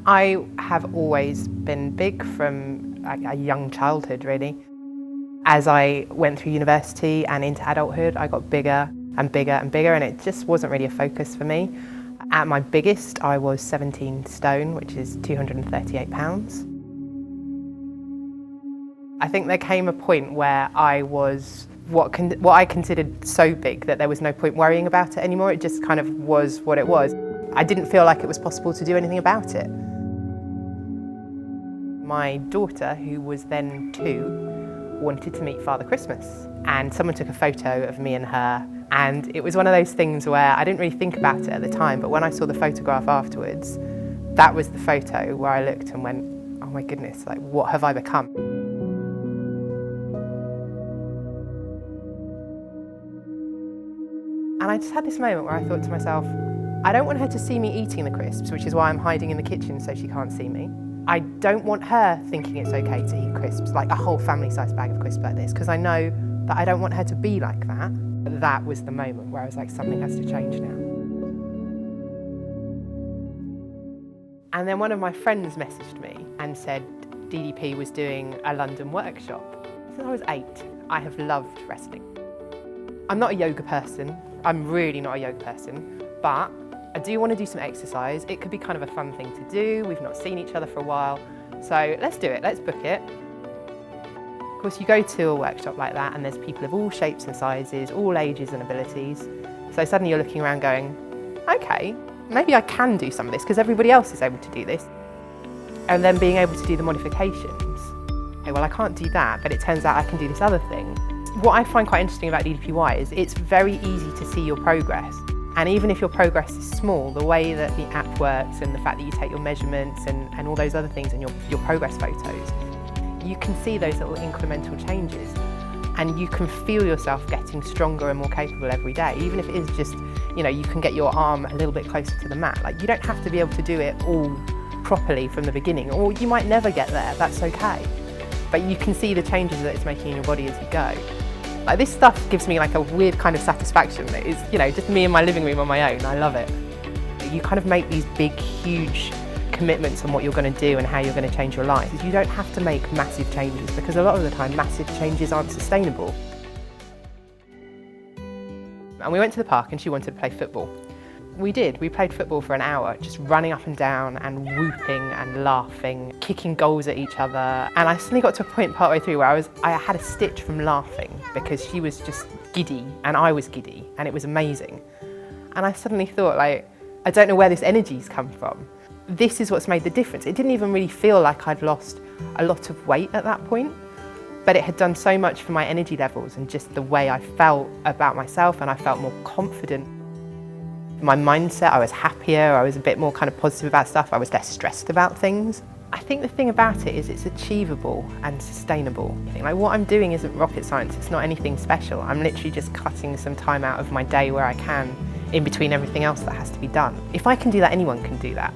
I have always been big from a young childhood, really. As I went through university and into adulthood, I got bigger and bigger and bigger, and it just wasn't really a focus for me. At my biggest, I was 17 stone, which is 238 pounds. I think there came a point where I was what I considered so big that there was no point worrying about it anymore. It just kind of was what it was. I didn't feel like it was possible to do anything about it. My daughter, who was then 2, wanted to meet Father Christmas, and someone took a photo of me and her, and it was one of those things where I didn't really think about it at the time, but when I saw the photograph afterwards, that was the photo where I looked and went, oh my goodness, like, what have I become? And I just had this moment where I thought to myself, I don't want her to see me eating the crisps, which is why I'm hiding in the kitchen so she can't see me. I don't want her thinking it's okay to eat crisps, like a whole family-sized bag of crisps like this, because I know that I don't want her to be like that. But that was the moment where I was like, something has to change now. And then one of my friends messaged me and said DDP was doing a London workshop. Since I was 8, I have loved wrestling. I'm not a yoga person. I'm really not a yoga person, but I do want to do some exercise. It could be kind of a fun thing to do. We've not seen each other for a while, so let's do it, let's book it. Of course, you go to a workshop like that and there's people of all shapes and sizes, all ages and abilities. So suddenly you're looking around going, okay, maybe I can do some of this because everybody else is able to do this. And then being able to do the modifications. Okay, well, I can't do that, but it turns out I can do this other thing. What I find quite interesting about DDPY is it's very easy to see your progress. And even if your progress is small, the way that the app works and the fact that you take your measurements and all those other things and your progress photos, you can see those little incremental changes. And you can feel yourself getting stronger and more capable every day, even if it is just, you know, you can get your arm a little bit closer to the mat. Like, you don't have to be able to do it all properly from the beginning, or you might never get there, that's okay. But you can see the changes that it's making in your body as you go. Like, this stuff gives me like a weird kind of satisfaction that is, you know, just me in my living room on my own. I love it. You kind of make these big, huge commitments on what you're going to do and how you're going to change your life. You don't have to make massive changes, because a lot of the time massive changes aren't sustainable. And we went to the park and she wanted to play football. We did. We played football for an hour, just running up and down and whooping and laughing, kicking goals at each other. And I suddenly got to a point partway through where I had a stitch from laughing because she was just giddy and I was giddy, and it was amazing. And I suddenly thought, like, I don't know where this energy's come from. This is what's made the difference. It didn't even really feel like I'd lost a lot of weight at that point, but it had done so much for my energy levels and just the way I felt about myself, and I felt more confident. My mindset, I was happier, I was a bit more kind of positive about stuff, I was less stressed about things. I think the thing about it is it's achievable and sustainable. Like, what I'm doing isn't rocket science, it's not anything special. I'm literally just cutting some time out of my day where I can, in between everything else that has to be done. If I can do that, anyone can do that.